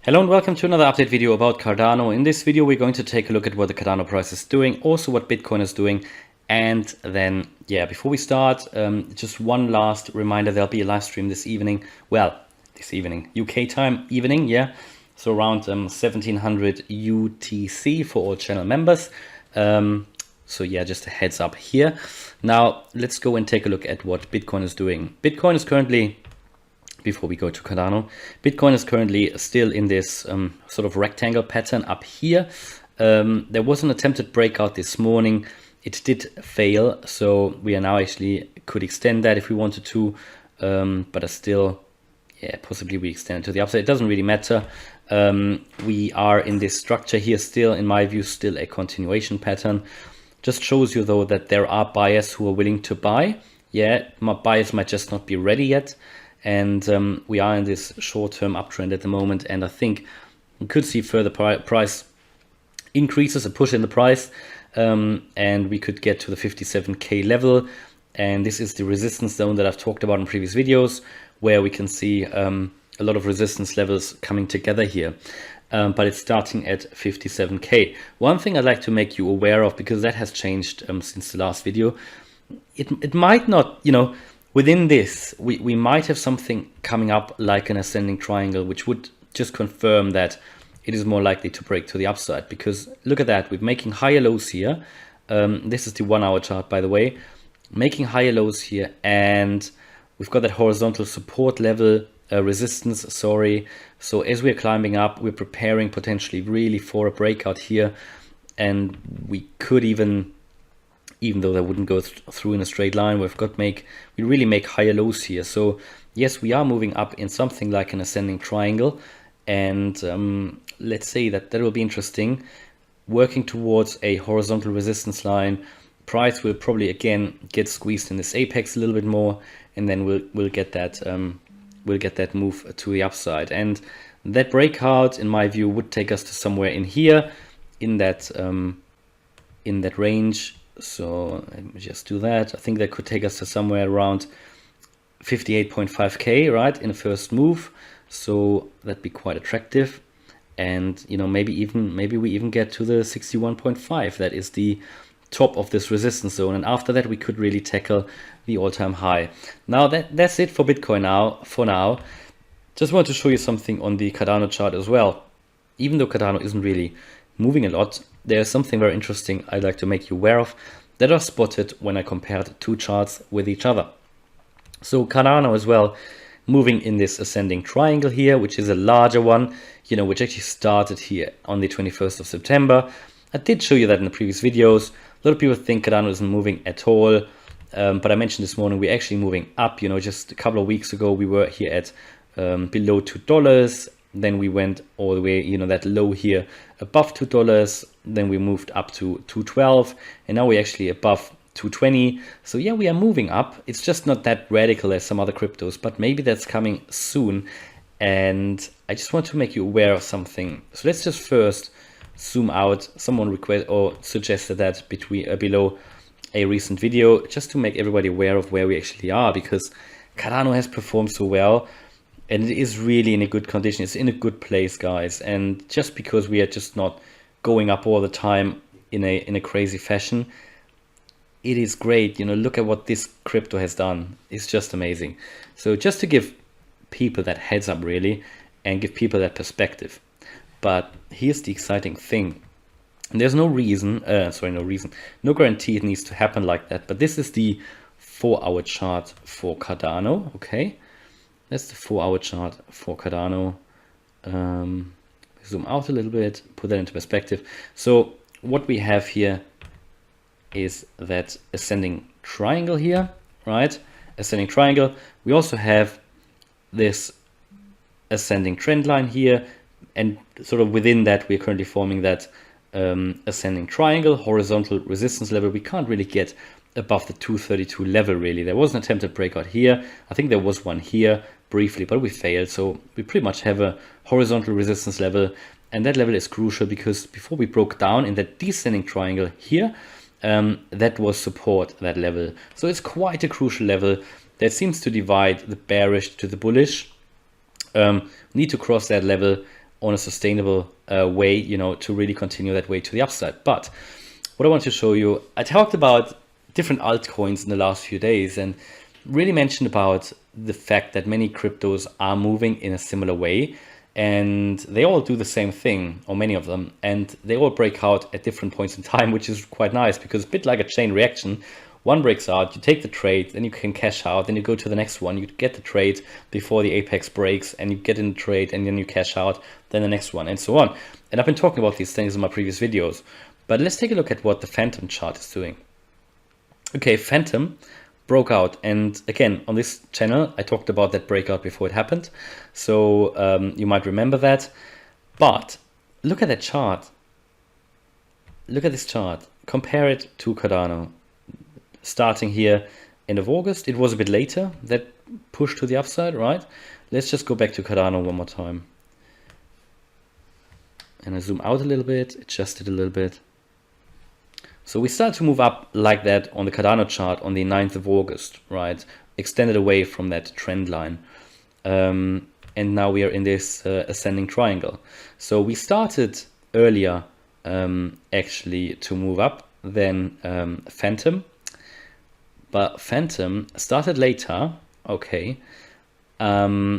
Hello and welcome to another update video about Cardano. In this video, we're going to take a look at what the Cardano price is doing, also what Bitcoin is doing. And then, before we start, just one last reminder, there'll be a live stream this evening. Well, this evening, UK time evening, So around 1700 UTC for all channel members. Just a heads up here. Now, let's go and take a look at what Bitcoin is doing. Bitcoin is currently, before we go to Cardano, Bitcoin is currently still in this sort of rectangle pattern up here. There was an attempted breakout this morning. It did fail, so we are now actually could extend that if we wanted to, but are still, possibly we extend it to the upside. It doesn't really matter. We are in this structure here still, in my view, still a continuation pattern. Just shows you though that there are buyers who are willing to buy. My buyers might just not be ready yet. And we are in this short-term uptrend at the moment, and I think we could see further price increases, a push in the price, and we could get to the 57k level. And this is the resistance zone that I've talked about in previous videos, where we can see a lot of resistance levels coming together here. But it's starting at 57k. One thing I'd like to make you aware of, because that has changed since the last video, it might not, within this, we might have something coming up like an ascending triangle, which would just confirm that it is more likely to break to the upside. Because look at that, we're making higher lows here. This is the 1 hour chart, by the way, making higher lows here. And we've got that horizontal support level, resistance, sorry. So as we're climbing up, we're preparing potentially really for a breakout here. And we could even though that wouldn't go through in a straight line, we really make higher lows here. So yes, we are moving up in something like an ascending triangle, and let's say that will be interesting, working towards a horizontal resistance line. Price will probably again get squeezed in this apex a little bit more, and then we'll get that move to the upside. And that breakout, in my view, would take us to somewhere in here, in that range. So let me just do that. I think that could take us to somewhere around 58.5k, right, in a first move. So that'd be quite attractive. And maybe we even get to the 61.5. That is the top of this resistance zone. And after that, we could really tackle the all-time high. Now that's it for Bitcoin for now. Just want to show you something on the Cardano chart as well. Even though Cardano isn't really moving a lot, there's something very interesting I'd like to make you aware of that I spotted when I compared two charts with each other. So Cardano as well, moving in this ascending triangle here, which is a larger one, which actually started here on the 21st of September. I did show you that in the previous videos. A lot of people think Cardano isn't moving at all, but I mentioned this morning we're actually moving up. Just a couple of weeks ago we were here at below $2. Then we went all the way, that low here above $2. Then we moved up to 212, and now we're actually above 220. So yeah, we are moving up. It's just not that radical as some other cryptos, but maybe that's coming soon. And I just want to make you aware of something. So let's just first zoom out. Someone requested or suggested that below a recent video, just to make everybody aware of where we actually are, because Cardano has performed so well. And it is really in a good condition. It's in a good place, guys. And just because we are just not going up all the time in a crazy fashion, it is great. Look at what this crypto has done. It's just amazing. So just to give people that heads up really, and give people that perspective. But here's the exciting thing. And there's no guarantee it needs to happen like that. But this is the 4 hour chart for Cardano, okay? That's the 4 hour chart for Cardano. Zoom out a little bit, put that into perspective. So what we have here is that ascending triangle here, right? Ascending triangle. We also have this ascending trend line here. And sort of within that, we're currently forming that ascending triangle, horizontal resistance level. We can't really get above the 232 level really. There was an attempted breakout here. I think there was one here briefly, but we failed. So we pretty much have a horizontal resistance level, and that level is crucial because before we broke down in that descending triangle here, that was support, that level. So it's quite a crucial level that seems to divide the bearish to the bullish. Need to cross that level on a sustainable way, you know, to really continue that way to the upside. But what I want to show you, I talked about different altcoins in the last few days and really mentioned about the fact that many cryptos are moving in a similar way, and they all do the same thing, or many of them, and they all break out at different points in time, which is quite nice because a bit like a chain reaction. One breaks out, you take the trade, then you can cash out, then you go to the next one, you get the trade before the apex breaks, and you get in the trade, and then you cash out, then the next one, and so on. And I've been talking about these things in my previous videos, but let's take a look at what the Phantom chart is doing. Okay, Phantom broke out, and again, on this channel, I talked about that breakout before it happened, so you might remember that. But look at that chart. Look at this chart. Compare it to Cardano. Starting here end of August, it was a bit later that push to the upside, right? Let's just go back to Cardano one more time. And I zoom out a little bit, adjust it a little bit. So we start to move up like that on the Cardano chart on the 9th of August, right? Extended away from that trend line. And now we are in this ascending triangle. So we started earlier actually to move up than Phantom. But Phantom started later, okay. Already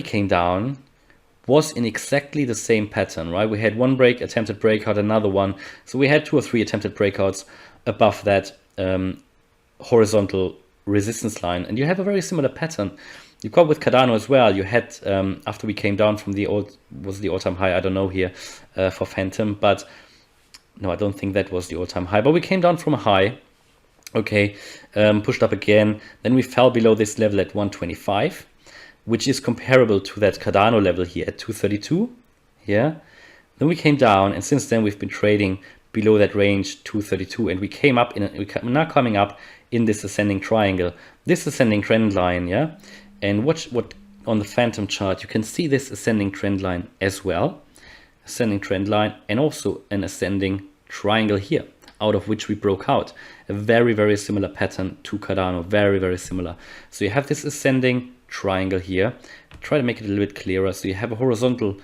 came down, was in exactly the same pattern, right? We had one break, attempted breakout, another one. So we had 2 or 3 attempted breakouts above that horizontal resistance line. And you have a very similar pattern. You've got with Cardano as well. You had, after we came down from the all-time high, I don't know here for Phantom, but no, I don't think that was the all-time high, but we came down from a high. Okay, pushed up again. Then we fell below this level at 125. Which is comparable to that Cardano level here at 232. Yeah. Then we came down, and since then we've been trading below that range 232, and we came up we're now coming up in this ascending triangle, this ascending trend line. Yeah. And what on the Phantom chart, you can see this ascending trend line as well, ascending trend line, and also an ascending triangle here, out of which we broke out. A very, very similar pattern to Cardano, very, very similar. So you have this ascending triangle here. Try to make it a little bit clearer. So you have a horizontal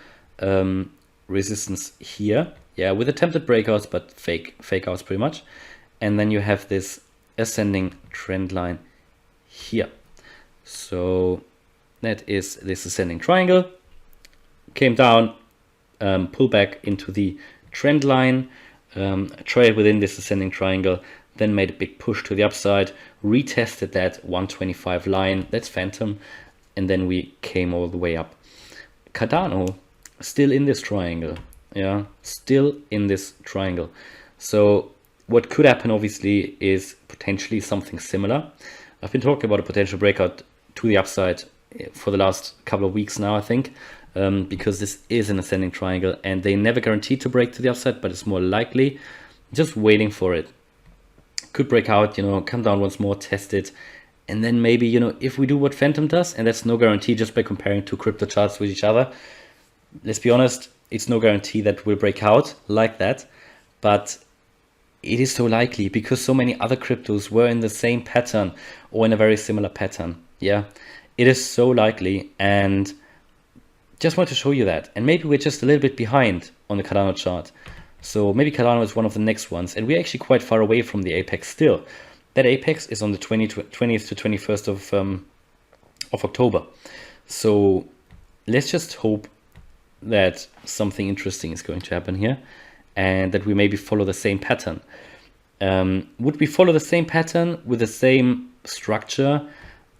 resistance here, yeah, with attempted breakouts, but fake outs pretty much. And then you have this ascending trend line here. So that is this ascending triangle. Came down, pull back into the trend line, trade within this ascending triangle, then made a big push to the upside, retested that 125 line, that's Phantom, and then we came all the way up. Cardano still in this triangle, yeah, still in this triangle. So what could happen obviously is potentially something similar. I've been talking about a potential breakout to the upside for the last couple of weeks now, I think, because this is an ascending triangle and they never guarantee to break to the upside, but it's more likely. Just waiting for it. Could break out, you know, come down once more, test it, and then maybe, you know, if we do what Phantom does, and that's no guarantee just by comparing 2 crypto charts with each other, let's be honest, it's no guarantee that we'll break out like that, but it is so likely because so many other cryptos were in the same pattern or in a very similar pattern. Yeah, it is so likely, and just want to show you that. And maybe we're just a little bit behind on the Cardano chart. So maybe Cardano is one of the next ones, and we're actually quite far away from the apex still. That apex is on the 20th to 21st of October. So let's just hope that something interesting is going to happen here, and that we maybe follow the same pattern. Would we follow the same pattern with the same structure?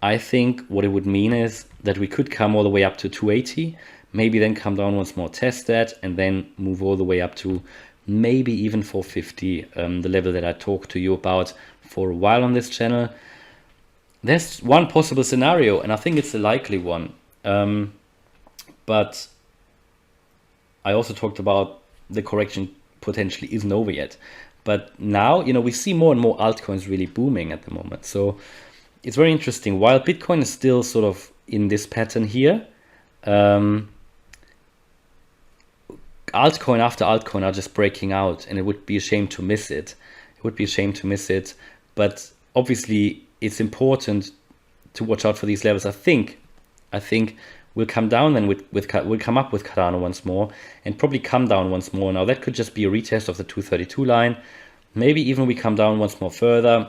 I think what it would mean is that we could come all the way up to 280, maybe then come down once more, test that, and then move all the way up to maybe even 450, the level that I talked to you about for a while on this channel. There's one possible scenario, and I think it's a likely one. But I also talked about the correction potentially isn't over yet. But now, you know, we see more and more altcoins really booming at the moment. So it's very interesting. While Bitcoin is still sort of in this pattern here, altcoin after altcoin are just breaking out, and it would be a shame to miss it. It would be a shame to miss it. But obviously, it's important to watch out for these levels. I think We'll come down, then we'll come up with Cardano once more and probably come down once more. Now that could just be a retest of the 232 line. Maybe even we come down once more further,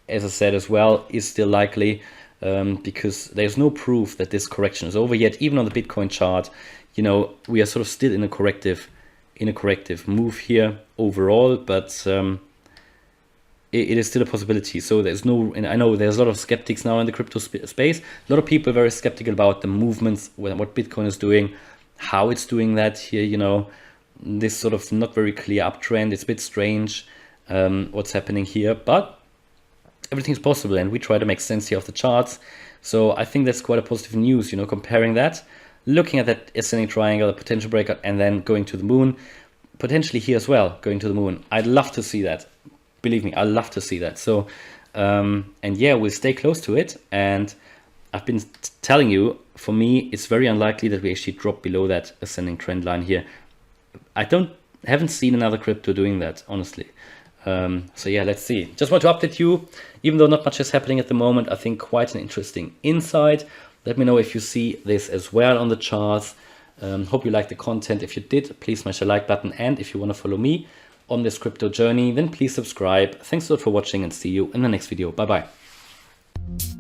as I said as well, is still likely, because there's no proof that this correction is over yet. Even on the Bitcoin chart, you know, we are sort of still in a corrective move here overall, but it is still a possibility. So there's no, and I know there's a lot of skeptics now in the crypto space. A lot of people are very skeptical about the movements, what Bitcoin is doing, how it's doing that here, you know, this sort of not very clear uptrend. It's a bit strange what's happening here, but everything's possible, and we try to make sense here of the charts. So I think that's quite a positive news, you know, comparing that, looking at that ascending triangle, the potential breakout, and then going to the moon, potentially here as well, going to the moon. I'd love to see that. Believe me, I love to see that. So, and yeah, we'll stay close to it. And I've been telling you, for me, it's very unlikely that we actually drop below that ascending trend line here. Haven't seen another crypto doing that, honestly. So yeah, let's see. Just want to update you, even though not much is happening at the moment. I think quite an interesting insight. Let me know if you see this as well on the charts. Hope you liked the content. If you did, please smash the like button. And if you want to follow me on this crypto journey, then please subscribe. Thanks a lot for watching, and see you in the next video. Bye bye.